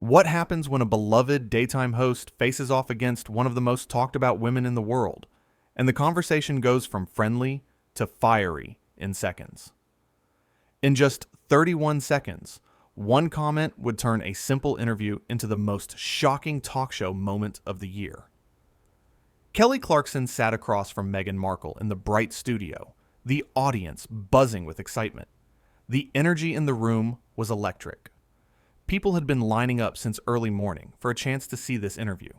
What happens when a beloved daytime host faces off against one of the most talked about women in the world, and the conversation goes from friendly to fiery in seconds? In just 31 seconds, one comment would turn a simple interview into the most shocking talk show moment of the year. Kelly Clarkson sat across from Meghan Markle in the bright studio, the audience buzzing with excitement. The energy in the room was electric. People had been lining up since early morning for a chance to see this interview.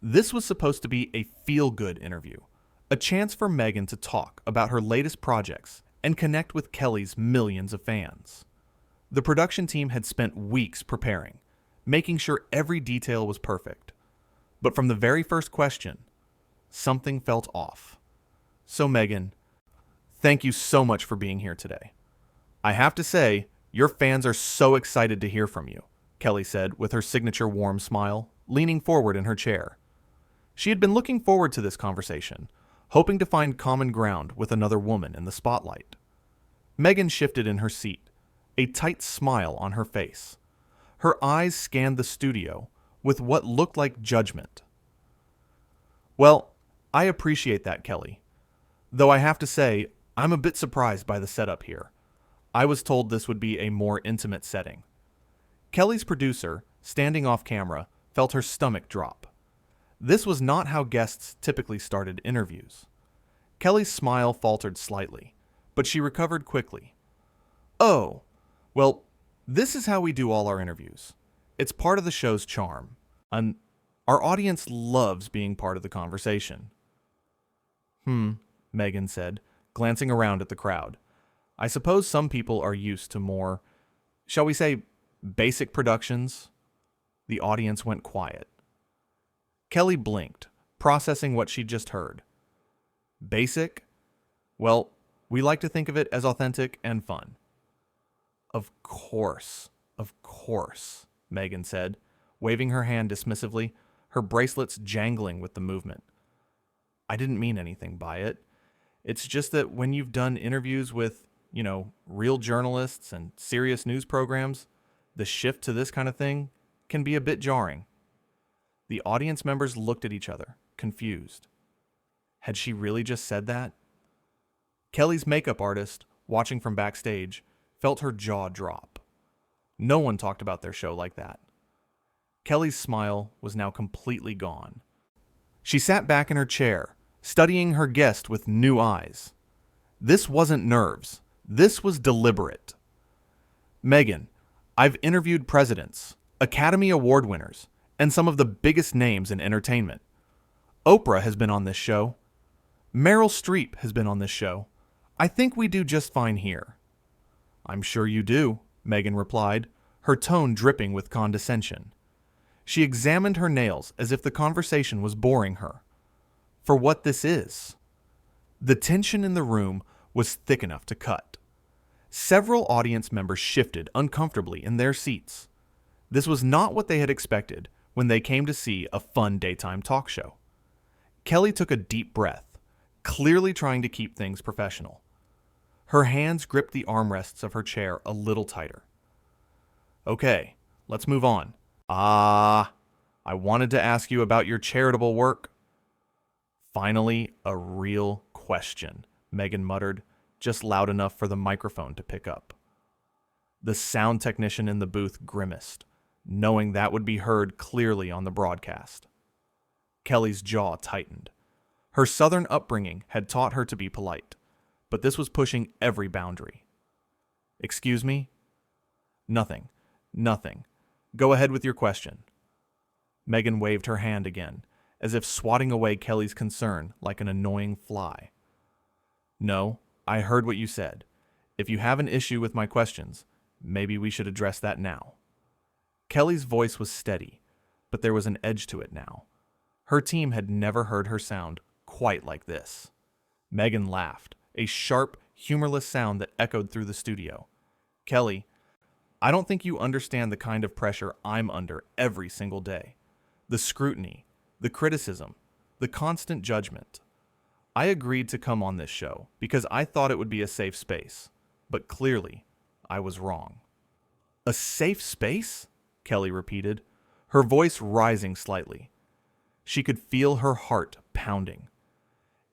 This was supposed to be a feel-good interview, a chance for Meghan to talk about her latest projects and connect with Kelly's millions of fans. The production team had spent weeks preparing, making sure every detail was perfect. But from the very first question, something felt off. So Meghan, thank you so much for being here today. I have to say, your fans are so excited to hear from you, Kelly said with her signature warm smile, leaning forward in her chair. She had been looking forward to this conversation, hoping to find common ground with another woman in the spotlight. Meghan shifted in her seat, a tight smile on her face. Her eyes scanned the studio with what looked like judgment. Well, I appreciate that, Kelly. Though I have to say, I'm a bit surprised by the setup here. I was told this would be a more intimate setting. Kelly's producer, standing off camera, felt her stomach drop. This was not how guests typically started interviews. Kelly's smile faltered slightly, but she recovered quickly. Oh, well, this is how we do all our interviews. It's part of the show's charm, and our audience loves being part of the conversation. Meghan said, glancing around at the crowd. I suppose some people are used to more, shall we say, basic productions. The audience went quiet. Kelly blinked, processing what she'd just heard. Basic? Well, we like to think of it as authentic and fun. Of course, Meghan said, waving her hand dismissively, her bracelets jangling with the movement. I didn't mean anything by it. It's just that when you've done interviews with, real journalists and serious news programs, the shift to this kind of thing can be a bit jarring. The audience members looked at each other, confused. Had she really just said that? Kelly's makeup artist, watching from backstage, felt her jaw drop. No one talked about their show like that. Kelly's smile was now completely gone. She sat back in her chair, studying her guest with new eyes. This wasn't nerves. This was deliberate. Meghan, I've interviewed presidents, Academy Award winners, and some of the biggest names in entertainment. Oprah has been on this show. Meryl Streep has been on this show. I think we do just fine here. I'm sure you do, Meghan replied, her tone dripping with condescension. She examined her nails as if the conversation was boring her. For what this is. The tension in the room was thick enough to cut. Several audience members shifted uncomfortably in their seats. This was not what they had expected when they came to see a fun daytime talk show. Kelly took a deep breath, clearly trying to keep things professional. Her hands gripped the armrests of her chair a little tighter. Okay, let's move on. I wanted to ask you about your charitable work. Finally, a real question, Meghan muttered, just loud enough for the microphone to pick up. The sound technician in the booth grimaced, knowing that would be heard clearly on the broadcast. Kelly's jaw tightened. Her Southern upbringing had taught her to be polite, but this was pushing every boundary. Excuse me? Nothing. Go ahead with your question. Meghan waved her hand again, as if swatting away Kelly's concern like an annoying fly. No, I heard what you said. If you have an issue with my questions, maybe we should address that now. Kelly's voice was steady, but there was an edge to it now. Her team had never heard her sound quite like this. Meghan laughed, a sharp, humorless sound that echoed through the studio. Kelly, I don't think you understand the kind of pressure I'm under every single day. The scrutiny, the criticism, the constant judgment. I agreed to come on this show because I thought it would be a safe space, but clearly, I was wrong. A safe space? Kelly repeated, her voice rising slightly. She could feel her heart pounding.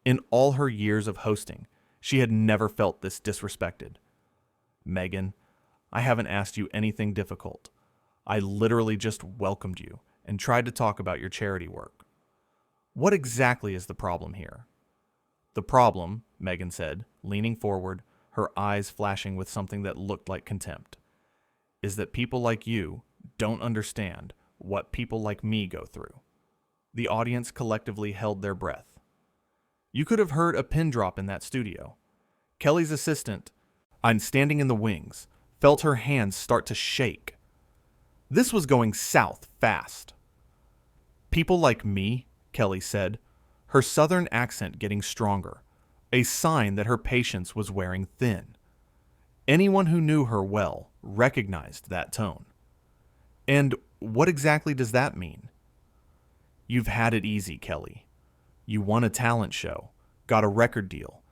In all her years of hosting, she had never felt this disrespected. Meghan, I haven't asked you anything difficult. I literally just welcomed you and tried to talk about your charity work. What exactly is the problem here? The problem, Meghan said, leaning forward, her eyes flashing with something that looked like contempt, is that people like you don't understand what people like me go through. The audience collectively held their breath. You could have heard a pin drop in that studio. Kelly's assistant, I'm standing in the wings, felt her hands start to shake. This was going south fast. People like me, Kelly said, her southern accent getting stronger, a sign that her patience was wearing thin. Anyone who knew her well recognized that tone. And what exactly does that mean? You've had it easy, Kelly. You won a talent show, got a record deal,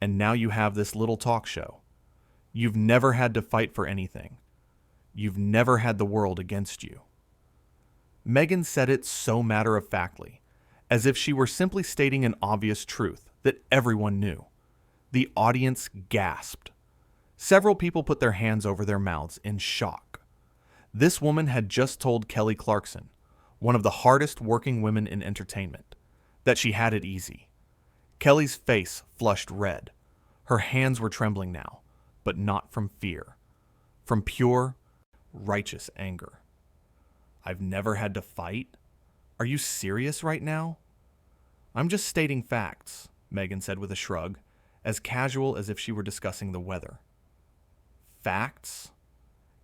and now you have this little talk show. You've never had to fight for anything. You've never had the world against you. Meghan said it so matter-of-factly, as if she were simply stating an obvious truth that everyone knew. The audience gasped. Several people put their hands over their mouths in shock. This woman had just told Kelly Clarkson, one of the hardest working women in entertainment, that she had it easy. Kelly's face flushed red. Her hands were trembling now, but not from fear. From pure, righteous anger. I've never had to fight? Are you serious right now? I'm just stating facts, Meghan said with a shrug, as casual as if she were discussing the weather. Facts?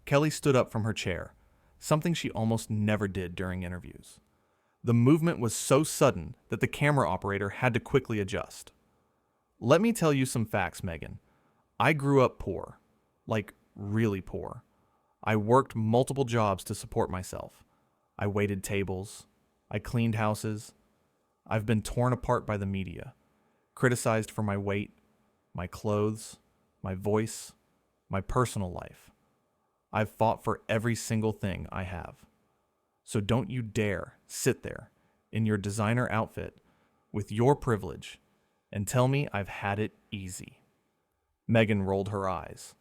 Kelly stood up from her chair, something she almost never did during interviews. The movement was so sudden that the camera operator had to quickly adjust. Let me tell you some facts, Meghan. I grew up poor. Like, really poor. I worked multiple jobs to support myself. I waited tables. I cleaned houses. I've been torn apart by the media, criticized for my weight, my clothes, my voice, my personal life. I've fought for every single thing I have. So don't you dare sit there in your designer outfit with your privilege and tell me I've had it easy. Meghan rolled her eyes,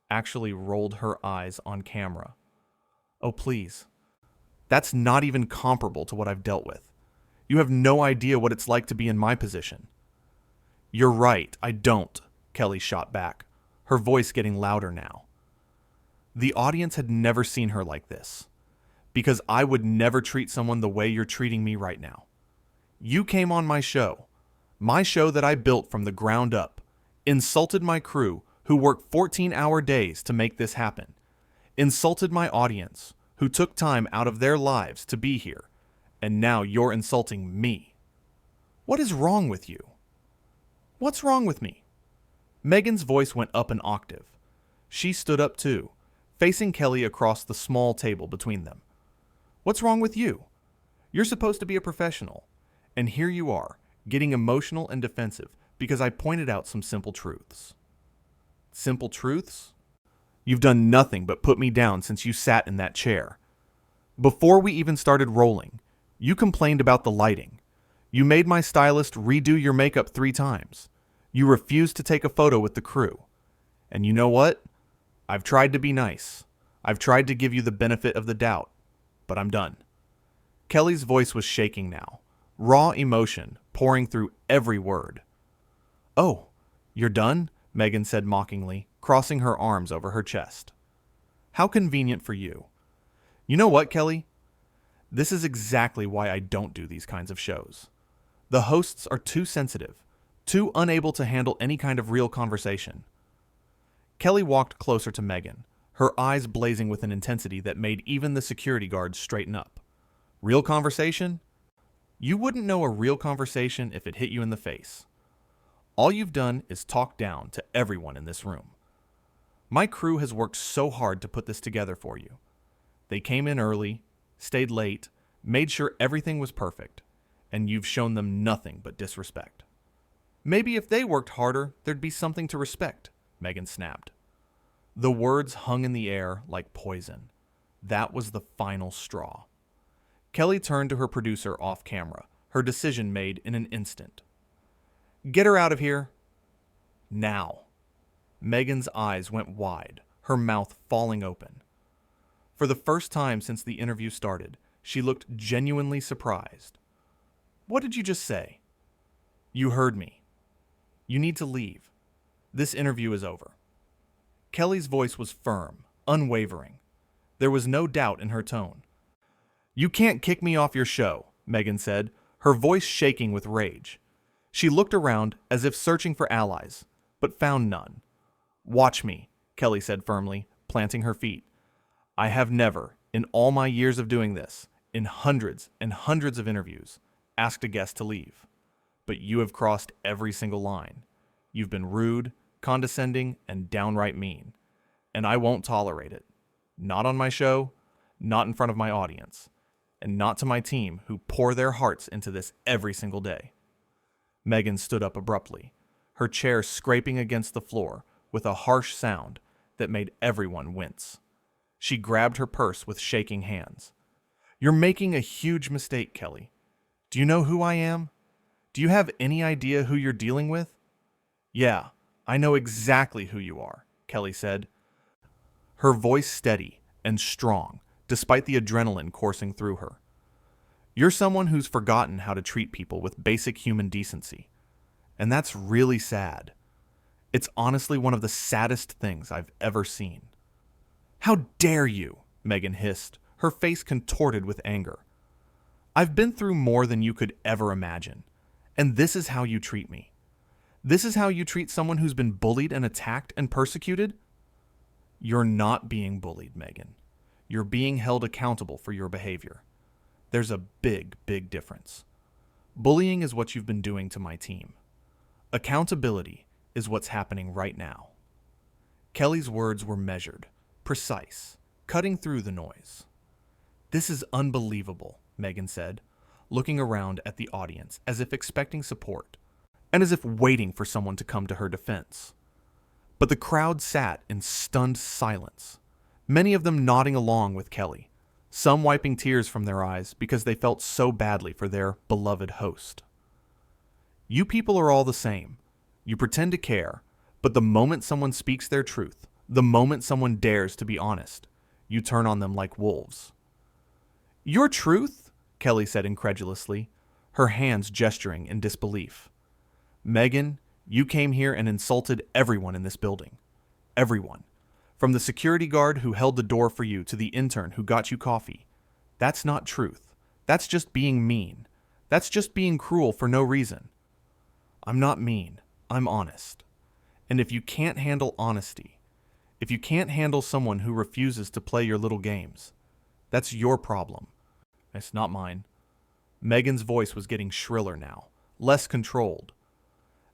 actually rolled her eyes on camera. Oh, please. That's not even comparable to what I've dealt with. You have no idea what it's like to be in my position. You're right, I don't, Kelly shot back, her voice getting louder now. The audience had never seen her like this, because I would never treat someone the way you're treating me right now. You came on my show that I built from the ground up, insulted my crew who worked 14-hour days to make this happen, insulted my audience who took time out of their lives to be here, and now you're insulting me. What is wrong with you? What's wrong with me? Meghan's voice went up an octave. She stood up too, facing Kelly across the small table between them. What's wrong with you? You're supposed to be a professional, and here you are, getting emotional and defensive because I pointed out some simple truths. Simple truths? You've done nothing but put me down since you sat in that chair. Before we even started rolling, you complained about the lighting. You made my stylist redo your makeup 3 times. You refused to take a photo with the crew. And you know what? I've tried to be nice. I've tried to give you the benefit of the doubt. But I'm done. Kelly's voice was shaking now, raw emotion pouring through every word. Oh, you're done? Meghan said mockingly, crossing her arms over her chest. How convenient for you. You know what, Kelly? This is exactly why I don't do these kinds of shows. The hosts are too sensitive, too unable to handle any kind of real conversation. Kelly walked closer to Meghan, her eyes blazing with an intensity that made even the security guards straighten up. Real conversation? You wouldn't know a real conversation if it hit you in the face. All you've done is talk down to everyone in this room. My crew has worked so hard to put this together for you. They came in early, stayed late, made sure everything was perfect, and you've shown them nothing but disrespect. Maybe if they worked harder, there'd be something to respect, Meghan snapped. The words hung in the air like poison. That was the final straw. Kelly turned to her producer off camera, her decision made in an instant. Get her out of here. Now. Meghan's eyes went wide, her mouth falling open. For the first time since the interview started, she looked genuinely surprised. What did you just say? You heard me. You need to leave. This interview is over. Kelly's voice was firm, unwavering. There was no doubt in her tone. You can't kick me off your show, Meghan said, her voice shaking with rage. She looked around as if searching for allies, but found none. Watch me, Kelly said firmly, planting her feet. I have never, in all my years of doing this, in hundreds and hundreds of interviews, asked a guest to leave. But you have crossed every single line. You've been rude, condescending, and downright mean. And I won't tolerate it. Not on my show, not in front of my audience, and not to my team who pour their hearts into this every single day. Meghan stood up abruptly, her chair scraping against the floor with a harsh sound that made everyone wince. She grabbed her purse with shaking hands. You're making a huge mistake, Kelly. Do you know who I am? Do you have any idea who you're dealing with? Yeah, I know exactly who you are, Kelly said, her voice steady and strong despite the adrenaline coursing through her. You're someone who's forgotten how to treat people with basic human decency. And that's really sad. It's honestly one of the saddest things I've ever seen. How dare you, Meghan hissed, her face contorted with anger. I've been through more than you could ever imagine, and this is how you treat me. This is how you treat someone who's been bullied and attacked and persecuted? You're not being bullied, Meghan. You're being held accountable for your behavior. There's a big, big difference. Bullying is what you've been doing to my team. Accountability is what's happening right now. Kelly's words were measured, precise, cutting through the noise. This is unbelievable, Meghan said, looking around at the audience as if expecting support, and as if waiting for someone to come to her defense. But the crowd sat in stunned silence, many of them nodding along with Kelly, some wiping tears from their eyes because they felt so badly for their beloved host. You people are all the same. You pretend to care, but the moment someone speaks their truth, the moment someone dares to be honest, you turn on them like wolves. Your truth? Kelly said incredulously, her hands gesturing in disbelief. Meghan, you came here and insulted everyone in this building. Everyone. From the security guard who held the door for you to the intern who got you coffee. That's not truth. That's just being mean. That's just being cruel for no reason. I'm not mean. I'm honest. And if you can't handle honesty, if you can't handle someone who refuses to play your little games, that's your problem. It's not mine. Meghan's voice was getting shriller now, less controlled.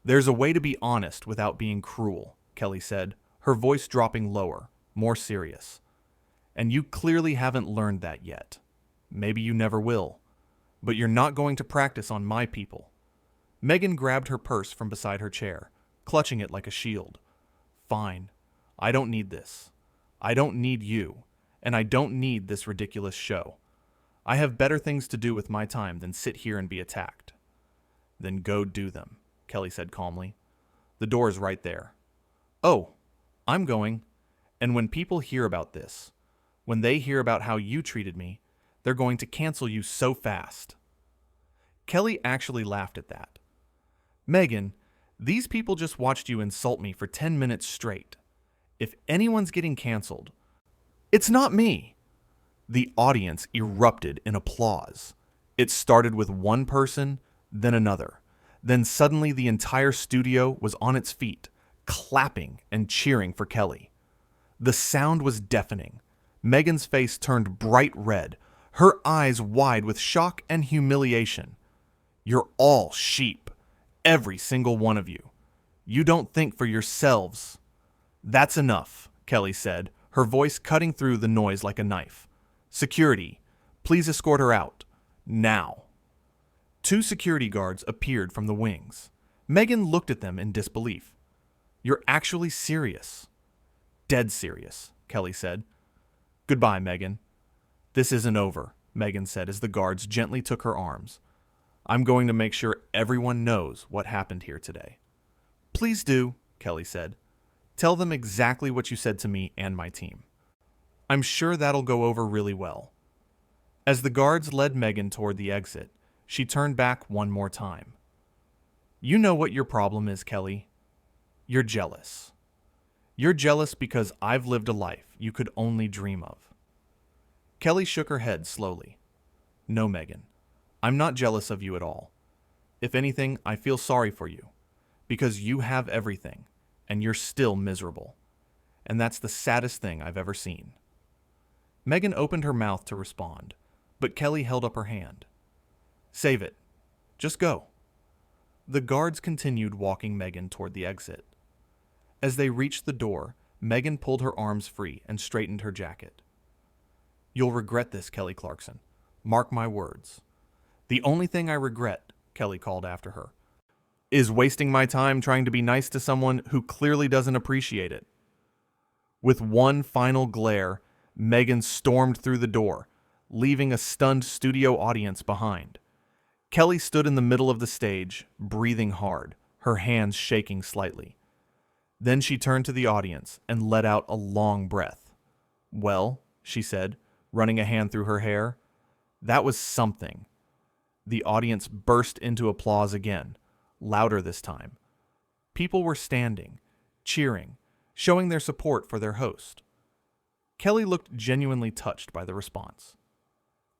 There's a way to be honest without being cruel, Kelly said, her voice dropping lower, more serious. And you clearly haven't learned that yet. Maybe you never will. But you're not going to practice on my people. Meghan grabbed her purse from beside her chair, clutching it like a shield. Fine. I don't need this. I don't need you. And I don't need this ridiculous show. I have better things to do with my time than sit here and be attacked. Then go do them, Kelly said calmly. The door is right there. Oh, I'm going. And when people hear about this, when they hear about how you treated me, they're going to cancel you so fast. Kelly actually laughed at that. Meghan, these people just watched you insult me for 10 minutes straight. If anyone's getting canceled, it's not me. The audience erupted in applause. It started with one person, then another. Then suddenly the entire studio was on its feet, clapping and cheering for Kelly. The sound was deafening. Meghan's face turned bright red, her eyes wide with shock and humiliation. You're all sheep, every single one of you. You don't think for yourselves. That's enough, Kelly said, her voice cutting through the noise like a knife. Security, please escort her out. Now. 2 security guards appeared from the wings. Meghan looked at them in disbelief. You're actually serious. Dead serious, Kelly said. Goodbye, Meghan. This isn't over, Meghan said as the guards gently took her arms. I'm going to make sure everyone knows what happened here today. Please do, Kelly said. Tell them exactly what you said to me and my team. I'm sure that'll go over really well. As the guards led Meghan toward the exit, she turned back one more time. You know what your problem is, Kelly. You're jealous. You're jealous because I've lived a life you could only dream of. Kelly shook her head slowly. No, Meghan. I'm not jealous of you at all. If anything, I feel sorry for you, because you have everything, and you're still miserable. And that's the saddest thing I've ever seen. Meghan opened her mouth to respond, but Kelly held up her hand. Save it. Just go. The guards continued walking Meghan toward the exit. As they reached the door, Meghan pulled her arms free and straightened her jacket. You'll regret this, Kelly Clarkson. Mark my words. The only thing I regret, Kelly called after her, is wasting my time trying to be nice to someone who clearly doesn't appreciate it. With one final glare, Meghan stormed through the door, leaving a stunned studio audience behind. Kelly stood in the middle of the stage, breathing hard, her hands shaking slightly. Then she turned to the audience and let out a long breath. Well, she said, running a hand through her hair, that was something. The audience burst into applause again, louder this time. People were standing, cheering, showing their support for their host. Kelly looked genuinely touched by the response.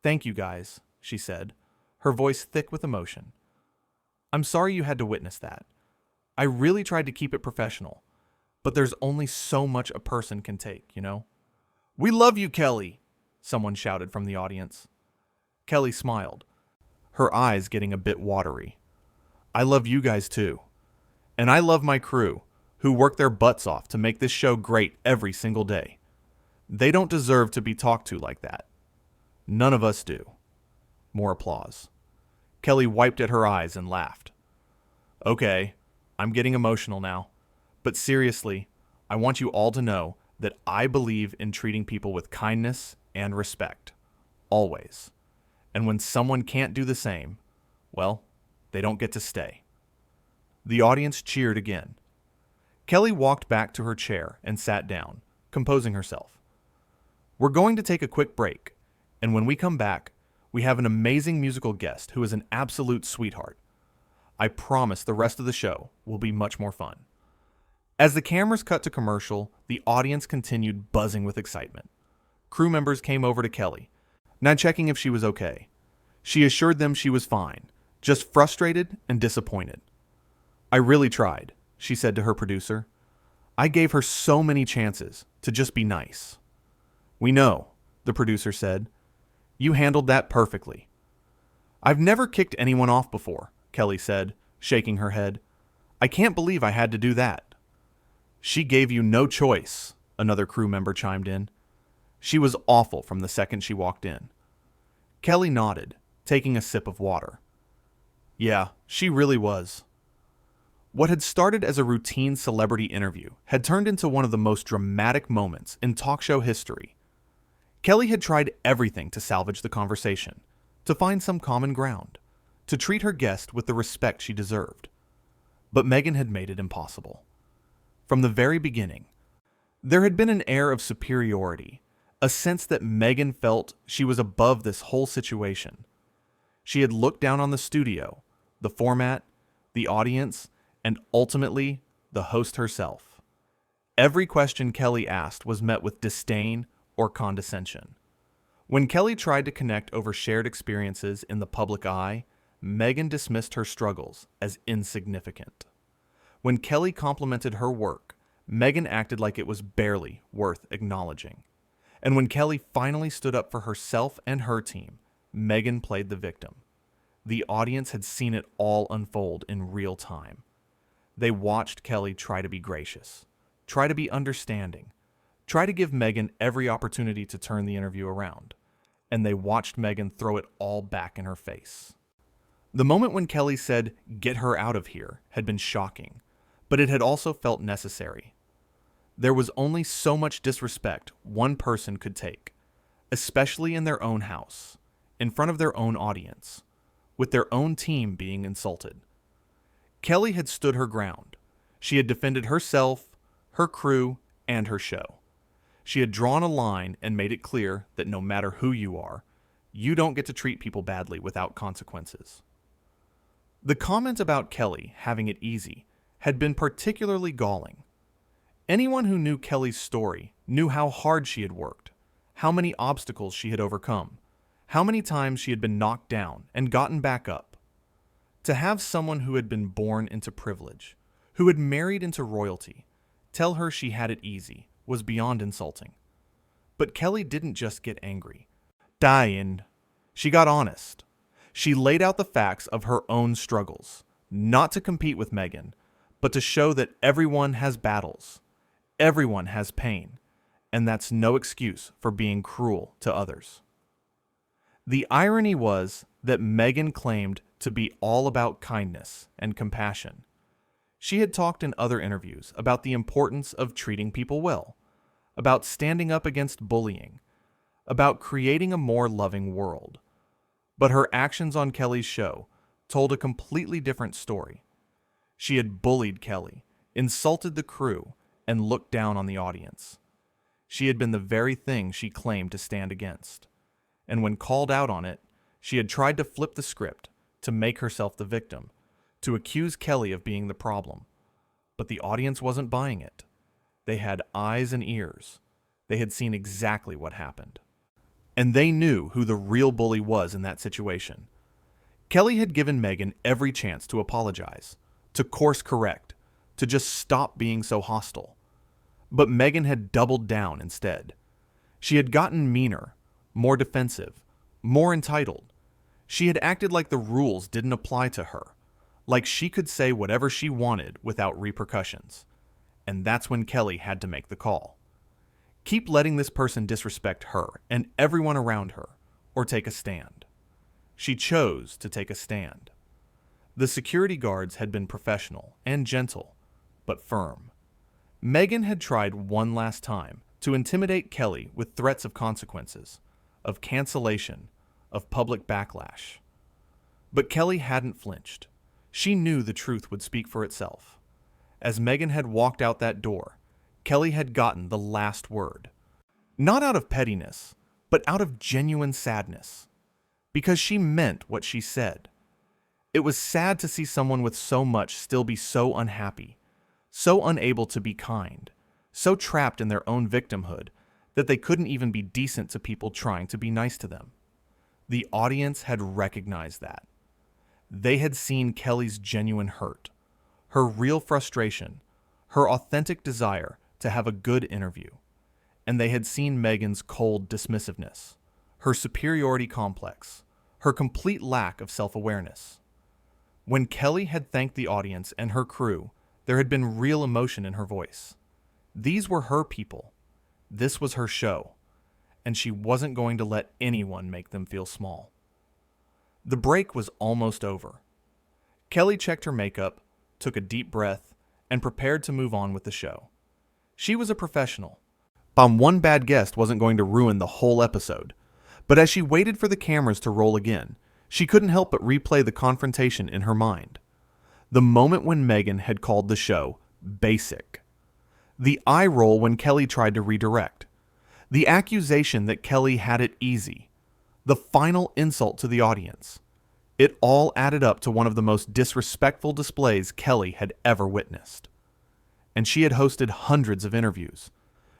Thank you, guys, she said, her voice thick with emotion. I'm sorry you had to witness that. I really tried to keep it professional, but there's only so much a person can take, you know? We love you, Kelly, someone shouted from the audience. Kelly smiled, her eyes getting a bit watery. I love you guys too. And I love my crew, who work their butts off to make this show great every single day. They don't deserve to be talked to like that. None of us do. More applause. Kelly wiped at her eyes and laughed. Okay, I'm getting emotional now. But seriously, I want you all to know that I believe in treating people with kindness and respect. Always. And when someone can't do the same, well, they don't get to stay. The audience cheered again. Kelly walked back to her chair and sat down, composing herself. We're going to take a quick break, and when we come back, we have an amazing musical guest who is an absolute sweetheart. I promise the rest of the show will be much more fun. As the cameras cut to commercial, the audience continued buzzing with excitement. Crew members came over to Kelly, now checking if she was okay. She assured them she was fine, just frustrated and disappointed. I really tried, she said to her producer. I gave her so many chances to just be nice. We know, the producer said. You handled that perfectly. I've never kicked anyone off before, Kelly said, shaking her head. I can't believe I had to do that. She gave you no choice, another crew member chimed in. She was awful from the second she walked in. Kelly nodded, taking a sip of water. Yeah, she really was. What had started as a routine celebrity interview had turned into one of the most dramatic moments in talk show history. Kelly had tried everything to salvage the conversation, to find some common ground, to treat her guest with the respect she deserved. But Meghan had made it impossible. From the very beginning, there had been an air of superiority, a sense that Meghan felt she was above this whole situation. She had looked down on the studio, the format, the audience, and ultimately, the host herself. Every question Kelly asked was met with disdain or condescension. When Kelly tried to connect over shared experiences in the public eye, Meghan dismissed her struggles as insignificant. When Kelly complimented her work, Meghan acted like it was barely worth acknowledging. And when Kelly finally stood up for herself and her team, Meghan played the victim. The audience had seen it all unfold in real time. They watched Kelly try to be gracious, try to be understanding, try to give Meghan every opportunity to turn the interview around. And they watched Meghan throw it all back in her face. The moment when Kelly said, "Get her out of here," had been shocking, but it had also felt necessary. There was only so much disrespect one person could take. especially in their own house, in front of their own audience, with their own team being insulted. Kelly had stood her ground. She had defended herself, her crew, and her show. She had drawn a line and made it clear that no matter who you are, you don't get to treat people badly without consequences. The comment about Kelly having it easy had been particularly galling. Anyone who knew Kelly's story knew how hard she had worked, how many obstacles she had overcome, how many times she had been knocked down and gotten back up. To have someone who had been born into privilege, who had married into royalty, tell her she had it easy was beyond insulting. But Kelly didn't just get angry. She got honest. She laid out the facts of her own struggles, not to compete with Meghan, but to show that everyone has battles, everyone has pain, and that's no excuse for being cruel to others. The irony was that Meghan claimed to be all about kindness and compassion. She had talked in other interviews about the importance of treating people well, about standing up against bullying, about creating a more loving world. But her actions on Kelly's show told a completely different story. She had bullied Kelly, insulted the crew, and looked down on the audience. She had been the very thing she claimed to stand against. And when called out on it, she had tried to flip the script, to make herself the victim, to accuse Kelly of being the problem. But the audience wasn't buying it. They had eyes and ears. They had seen exactly what happened. And they knew who the real bully was in that situation. Kelly had given Meghan every chance to apologize, to course correct, to just stop being so hostile. But Meghan had doubled down instead. She had gotten meaner, more defensive, more entitled. She had acted like the rules didn't apply to her, like she could say whatever she wanted without repercussions. And that's when Kelly had to make the call. Keep letting this person disrespect her and everyone around her, or take a stand. She chose to take a stand. The security guards had been professional and gentle, but firm. Meghan had tried one last time to intimidate Kelly with threats of consequences, of cancellation, of public backlash. But Kelly hadn't flinched. She knew the truth would speak for itself. As Meghan had walked out that door, Kelly had gotten the last word. Not out of pettiness, but out of genuine sadness. Because she meant what she said. It was sad to see someone with so much still be so unhappy, so unable to be kind, so trapped in their own victimhood that they couldn't even be decent to people trying to be nice to them. The audience had recognized that. They had seen Kelly's genuine hurt, her real frustration, her authentic desire to have a good interview, and they had seen Meghan's cold dismissiveness, her superiority complex, her complete lack of self-awareness. When Kelly had thanked the audience and her crew, there had been real emotion in her voice. These were her people. This was her show, and she wasn't going to let anyone make them feel small. The break was almost over. Kelly checked her makeup, took a deep breath, and prepared to move on with the show. She was a professional. One bad guest wasn't going to ruin the whole episode. But as she waited for the cameras to roll again, she couldn't help but replay the confrontation in her mind. The moment when Meghan had called the show basic. The eye roll when Kelly tried to redirect. The accusation that Kelly had it easy. The final insult to the audience. It all added up to one of the most disrespectful displays Kelly had ever witnessed. And she had hosted hundreds of interviews.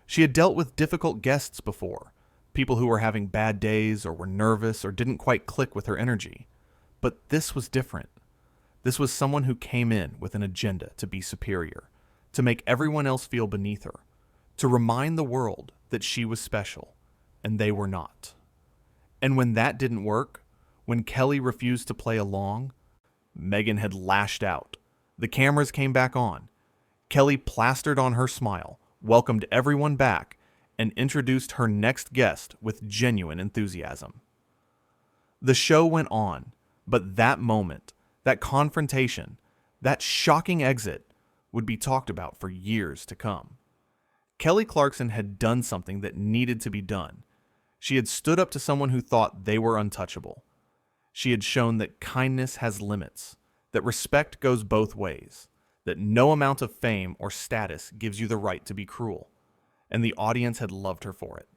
She had dealt with difficult guests before, people who were having bad days or were nervous or didn't quite click with her energy. But this was different. This was someone who came in with an agenda to be superior, to make everyone else feel beneath her, to remind the world that she was special, and they were not. And when that didn't work, when Kelly refused to play along, Meghan had lashed out. The cameras came back on. Kelly plastered on her smile, welcomed everyone back, and introduced her next guest with genuine enthusiasm. The show went on, but that moment, that confrontation, that shocking exit would be talked about for years to come. Kelly Clarkson had done something that needed to be done. She had stood up to someone who thought they were untouchable. She had shown that kindness has limits, that respect goes both ways, that no amount of fame or status gives you the right to be cruel, and the audience had loved her for it.